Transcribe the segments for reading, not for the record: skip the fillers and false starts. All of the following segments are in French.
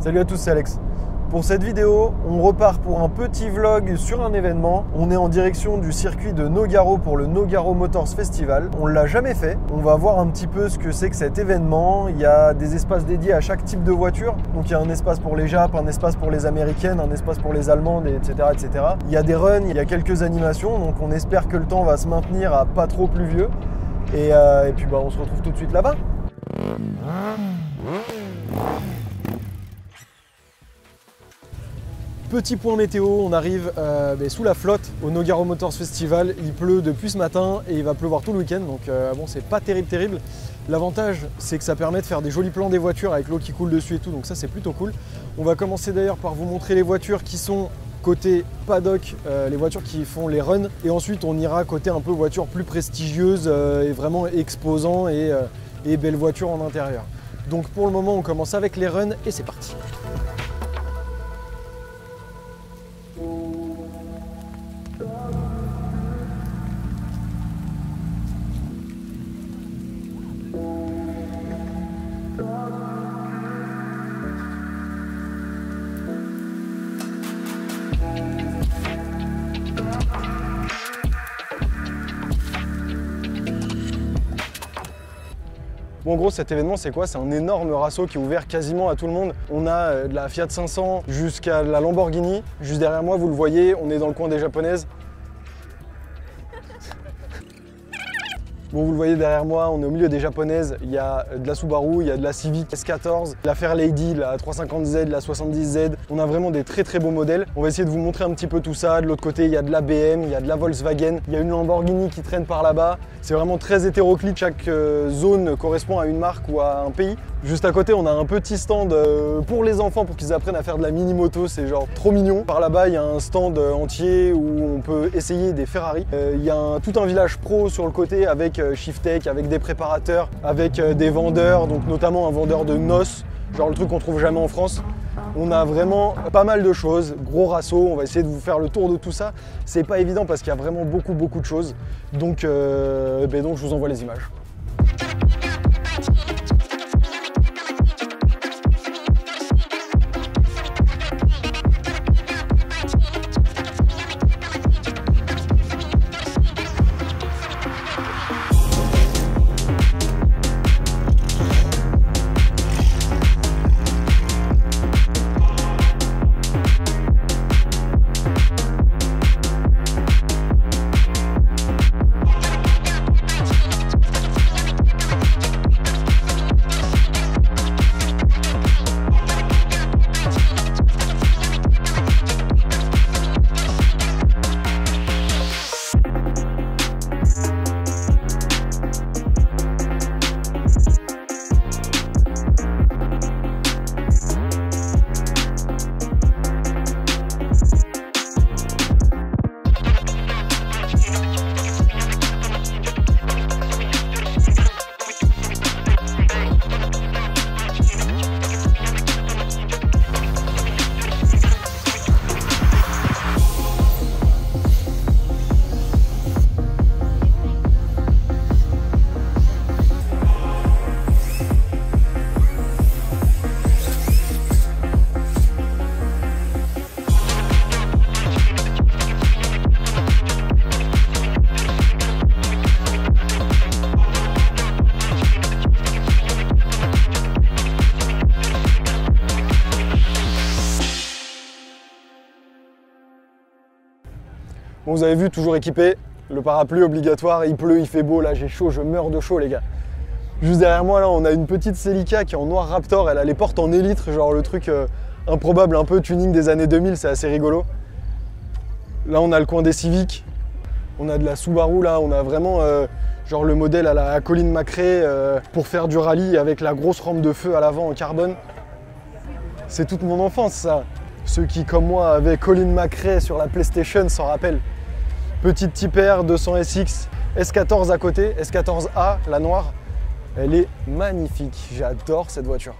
Salut à tous, c'est Alex. Pour cette vidéo, on repart pour un petit vlog sur un événement. On est en direction du circuit de Nogaro pour le Nogaro Motors Festival. On ne l'a jamais fait. On va voir un petit peu ce que c'est que cet événement. Il y a des espaces dédiés à chaque type de voiture. Donc il y a un espace pour les Japs, un espace pour les Américaines, un espace pour les Allemandes, etc., etc. Il y a des runs, il y a quelques animations. Donc on espère que le temps va se maintenir à pas trop pluvieux. Et puis on se retrouve tout de suite là-bas. Petit point météo, on arrive sous la flotte au Nogaro Motors Festival. Il pleut depuis ce matin et il va pleuvoir tout le week-end, donc c'est pas terrible. L'avantage, c'est que ça permet de faire des jolis plans des voitures avec l'eau qui coule dessus et tout, donc ça c'est plutôt cool. On va commencer d'ailleurs par vous montrer les voitures qui sont côté paddock, les voitures qui font les runs, et ensuite on ira côté un peu voitures plus prestigieuses et vraiment exposants et belles voitures en intérieur. Donc pour le moment on commence avec les runs et c'est parti. Bon, en gros, cet événement, c'est quoi? C'est un énorme rasso qui est ouvert quasiment à tout le monde. On a de la Fiat 500 jusqu'à la Lamborghini. Juste derrière moi, vous le voyez, on est dans le coin des japonaises. Bon, vous le voyez derrière moi, on est au milieu des japonaises. Il y a de la Subaru, il y a de la Civic S14, la Fairlady, la 350Z, la 70Z. On a vraiment des très beaux modèles. On va essayer de vous montrer un petit peu tout ça. De l'autre côté, il y a de la BM, il y a de la Volkswagen, il y a une Lamborghini qui traîne par là-bas. C'est vraiment très hétéroclite. Chaque zone correspond à une marque ou à un pays. Juste à côté, on a un petit stand pour les enfants pour qu'ils apprennent à faire de la mini-moto. C'est genre trop mignon. Par là-bas, il y a un stand entier où on peut essayer des Ferrari. Il y a tout un village pro sur le côté avec Shiftech, avec des préparateurs, avec des vendeurs, donc notamment un vendeur de noces, genre le truc qu'on trouve jamais en France. On a vraiment pas mal de choses, gros rasso, on va essayer de vous faire le tour de tout ça. C'est pas évident parce qu'il y a vraiment beaucoup de choses. Donc je vous envoie les images. Bon, vous avez vu, toujours équipé, le parapluie obligatoire, il pleut, il fait beau, là j'ai chaud, je meurs de chaud les gars. Juste derrière moi là, on a une petite Celica qui est en noir Raptor, elle a les portes en élytre, genre le truc improbable, un peu tuning des années 2000, c'est assez rigolo. Là on a le coin des Civic, on a de la Subaru là, on a vraiment genre le modèle à la Colin McRae pour faire du rallye avec la grosse rampe de feu à l'avant en carbone. C'est toute mon enfance ça. Ceux qui, comme moi, avaient Colin McRae sur la PlayStation s'en rappellent. Petite Type R 200 SX, S14 à côté, S14A, la noire. Elle est magnifique, j'adore cette voiture.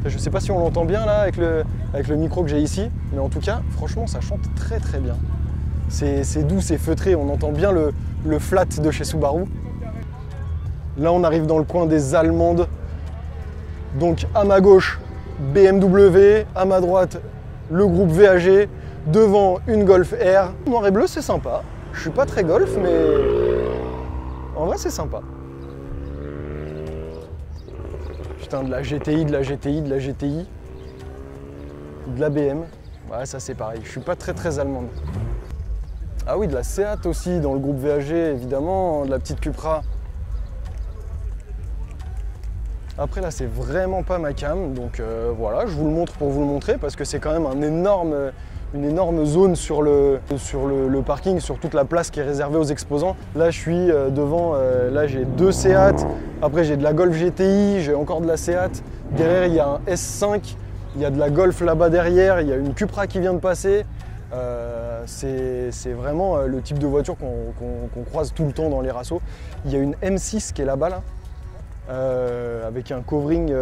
Je sais pas si on l'entend bien là avec le micro que j'ai ici, mais en tout cas, franchement, ça chante très bien. C'est doux, c'est feutré, on entend bien le flat de chez Subaru. Là, on arrive dans le coin des Allemandes. Donc à ma gauche, BMW, à ma droite le groupe VAG, devant une Golf R. Noir et bleu, c'est sympa. Je suis pas très Golf, mais en vrai c'est sympa. Putain, de la GTI, de la GTI, de la GTI, de la BM. Ouais, ça c'est pareil, je suis pas très allemande. Ah oui, de la Seat aussi dans le groupe VAG, évidemment, de la petite Cupra. Après là, c'est vraiment pas ma cam, donc voilà, je vous le montre pour vous le montrer parce que c'est quand même une énorme zone sur le parking, sur toute la place qui est réservée aux exposants. Là, je suis devant, là j'ai deux Seat, après j'ai de la Golf GTI, j'ai encore de la Seat. Derrière, il y a un S5, il y a de la Golf là-bas derrière, il y a une Cupra qui vient de passer. C'est vraiment le type de voiture qu'on croise tout le temps dans les rassos. Il y a une M6 qui est là-bas, là. Avec un covering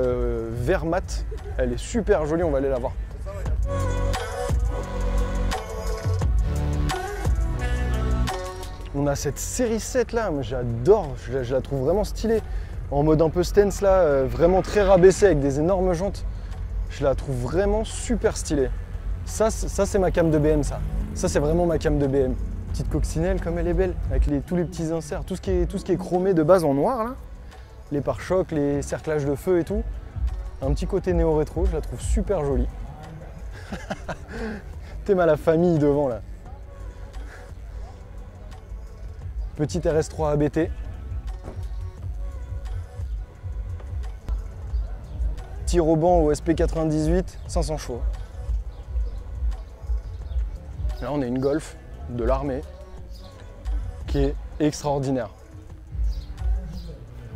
vert mat. Elle est super jolie, on va aller la voir. On a cette série 7 là, j'adore, je la trouve vraiment stylée. En mode un peu stance là, vraiment très rabaissée avec des énormes jantes. Je la trouve vraiment super stylée. Ça c'est ma cam de BM ça. Ça c'est vraiment ma cam de BM. Petite coccinelle comme elle est belle, avec tous les petits inserts, tout ce qui est chromé de base en noir là. Les pare-chocs, les cerclages de feu et tout. Un petit côté néo-rétro, je la trouve super jolie. T'aimes à la famille devant là. Petite RS3 ABT. Tir au banc au SP98, 500 chevaux. Là on a une Golf de l'armée qui est extraordinaire.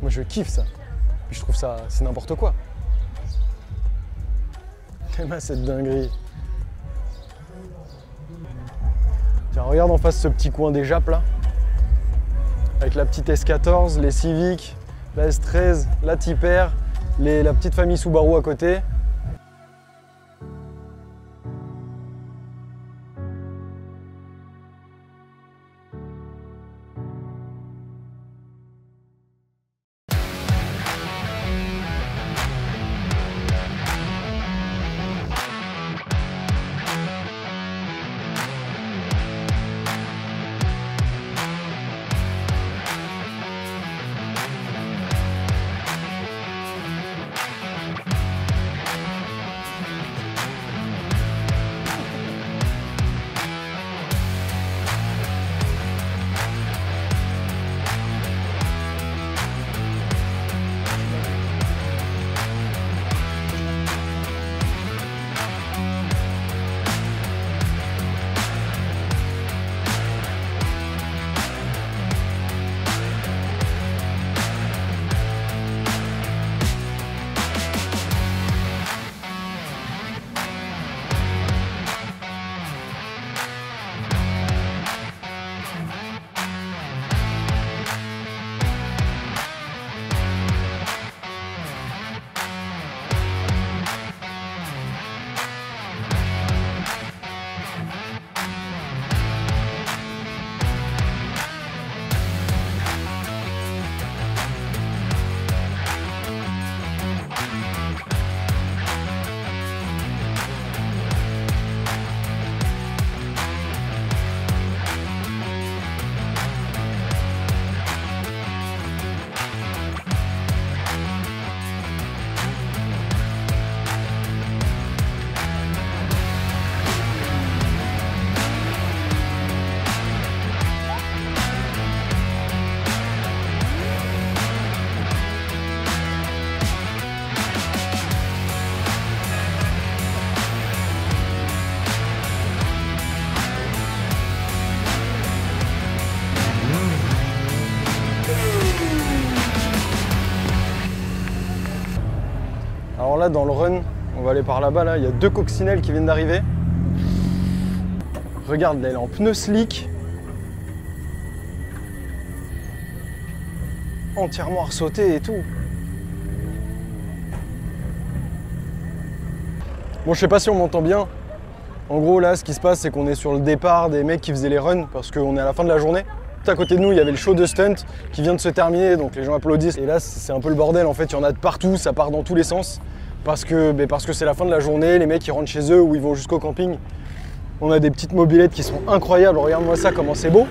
Moi je kiffe ça. Puis je trouve ça, c'est n'importe quoi. T'aimes cette dinguerie. Tiens, regarde en face ce petit coin des Japs là. Avec la petite S14, les Civic, la S13, la Tipper, la petite famille Subaru à côté. Alors là, dans le run, on va aller par là-bas, là, il y a deux coccinelles qui viennent d'arriver. Regarde, là, elle est en pneu slick. Entièrement ressauté et tout. Bon, je sais pas si on m'entend bien. En gros, là, ce qui se passe, c'est qu'on est sur le départ des mecs qui faisaient les runs parce qu'on est à la fin de la journée. À côté de nous, il y avait le show de stunt qui vient de se terminer, donc les gens applaudissent. Et là, c'est un peu le bordel, en fait, il y en a de partout, ça part dans tous les sens. parce que c'est la fin de la journée, les mecs ils rentrent chez eux ou ils vont jusqu'au camping. On a des petites mobylettes qui sont incroyables, regarde-moi ça comment c'est beau.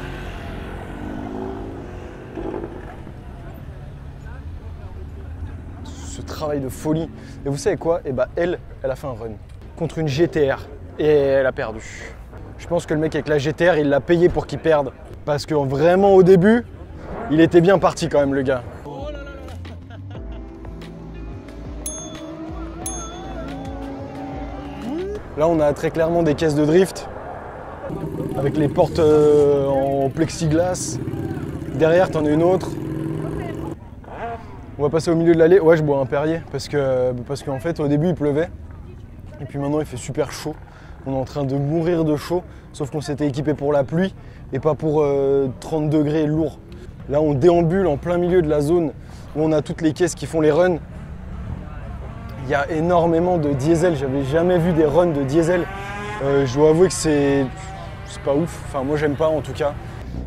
Ce travail de folie. Et vous savez quoi? Et bah elle a fait un run contre une GTR et elle a perdu. Je pense que le mec avec la GTR, il l'a payé pour qu'il perde. Parce que vraiment au début, il était bien parti quand même le gars. Là on a très clairement des caisses de drift avec les portes en plexiglas. Derrière t'en as une autre. On va passer au milieu de l'allée. Ouais, je bois un Perrier parce qu'en fait au début il pleuvait et puis maintenant il fait super chaud. On est en train de mourir de chaud, sauf qu'on s'était équipé pour la pluie et pas pour 30 degrés lourd. Là on déambule en plein milieu de la zone où on a toutes les caisses qui font les runs. Il y a énormément de diesel, j'avais jamais vu des runs de diesel. Je dois avouer que c'est pas ouf, enfin moi j'aime pas en tout cas.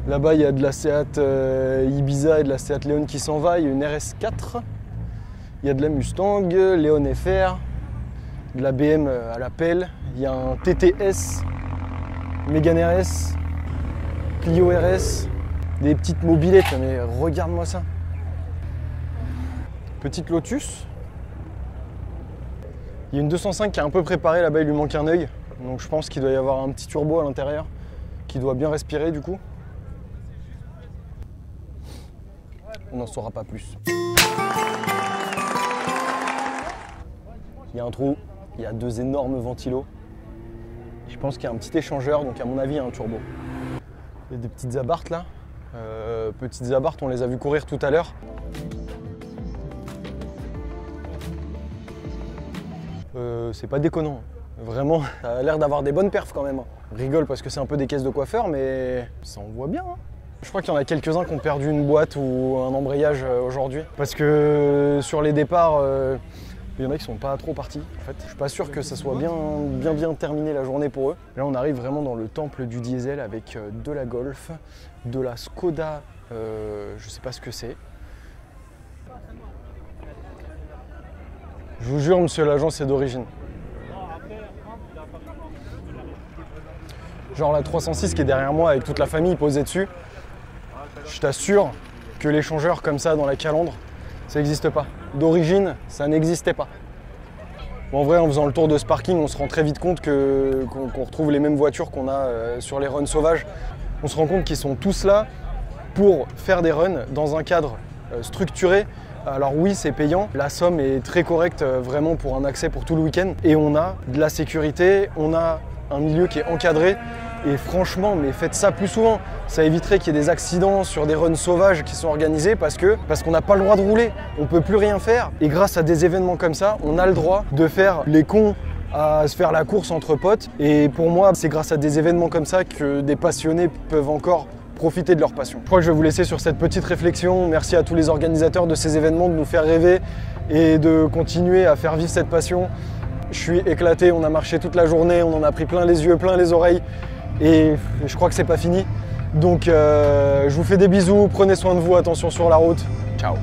Là-bas il y a de la Seat Ibiza et de la Seat Leon qui s'en va, il y a une RS4. Il y a de la Mustang, Leon FR, de la BM à la pelle. Il y a un TTS, Mégane RS, Clio RS, des petites mobylettes, mais regarde-moi ça. Petite Lotus. Il y a une 205 qui est un peu préparée, là-bas il lui manque un œil. Donc je pense qu'il doit y avoir un petit turbo à l'intérieur qui doit bien respirer du coup. On n'en saura pas plus. Il y a un trou, il y a deux énormes ventilos. Je pense qu'il y a un petit échangeur, donc à mon avis il y a un turbo. Il y a des petites abartes là. Petites abartes, on les a vu courir tout à l'heure. C'est pas déconnant. Vraiment, ça a l'air d'avoir des bonnes perfs quand même. On rigole parce que c'est un peu des caisses de coiffeur, mais ça en voit bien. Hein. Je crois qu'il y en a quelques-uns qui ont perdu une boîte ou un embrayage aujourd'hui. Parce que sur les départs, il y en a qui sont pas trop partis. En fait, je suis pas sûr que ça soit bien terminé la journée pour eux. Là, on arrive vraiment dans le temple du diesel avec de la Golf, de la Skoda, je sais pas ce que c'est. Je vous jure, monsieur l'agent, c'est d'origine. Genre la 306 qui est derrière moi avec toute la famille posée dessus. Je t'assure que l'échangeur comme ça dans la calandre, ça n'existe pas. D'origine, ça n'existait pas. Bon, en vrai, en faisant le tour de ce parking, on se rend très vite compte qu'on retrouve les mêmes voitures qu'on a sur les runs sauvages. On se rend compte qu'ils sont tous là pour faire des runs dans un cadre structuré. Alors oui, c'est payant. La somme est très correcte vraiment pour un accès pour tout le week-end. Et on a de la sécurité, on a un milieu qui est encadré. Et franchement, mais faites ça plus souvent. Ça éviterait qu'il y ait des accidents sur des runs sauvages qui sont organisés parce qu'on n'a pas le droit de rouler. On ne peut plus rien faire. Et grâce à des événements comme ça, on a le droit de faire les cons à se faire la course entre potes. Et pour moi, c'est grâce à des événements comme ça que des passionnés peuvent encore profiter de leur passion. Je crois que je vais vous laisser sur cette petite réflexion. Merci à tous les organisateurs de ces événements de nous faire rêver et de continuer à faire vivre cette passion. Je suis éclaté, on a marché toute la journée, on en a pris plein les yeux, plein les oreilles et je crois que c'est pas fini. Donc je vous fais des bisous, prenez soin de vous, attention sur la route. Ciao.